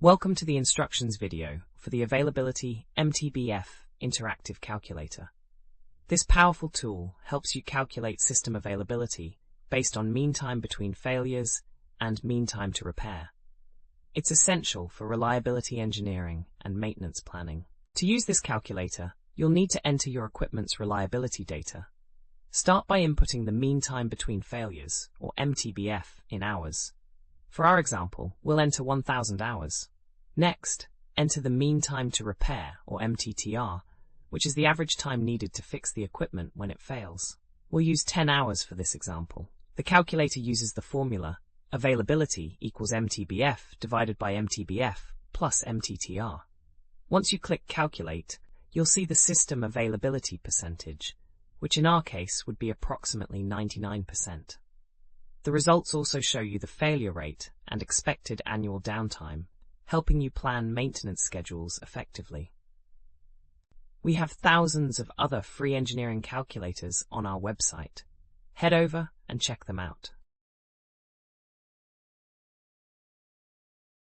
Welcome to the instructions video for the Availability MTBF Interactive Calculator. This powerful tool helps you calculate system availability based on mean time between failures and mean time to repair. It's essential for reliability engineering and maintenance planning. To use this calculator, you'll need to enter your equipment's reliability data. Start by inputting the mean time between failures, or MTBF, in hours. For our example, we'll enter 1,000 hours. Next, enter the mean time to repair, or MTTR, which is the average time needed to fix the equipment when it fails. We'll use 10 hours for this example. The calculator uses the formula availability equals MTBF divided by MTBF plus MTTR. Once you click Calculate, you'll see the system availability percentage, which in our case would be approximately 99%. The results also show you the failure rate and expected annual downtime, helping you plan maintenance schedules effectively. We have thousands of other free engineering calculators on our website. Head over and check them out.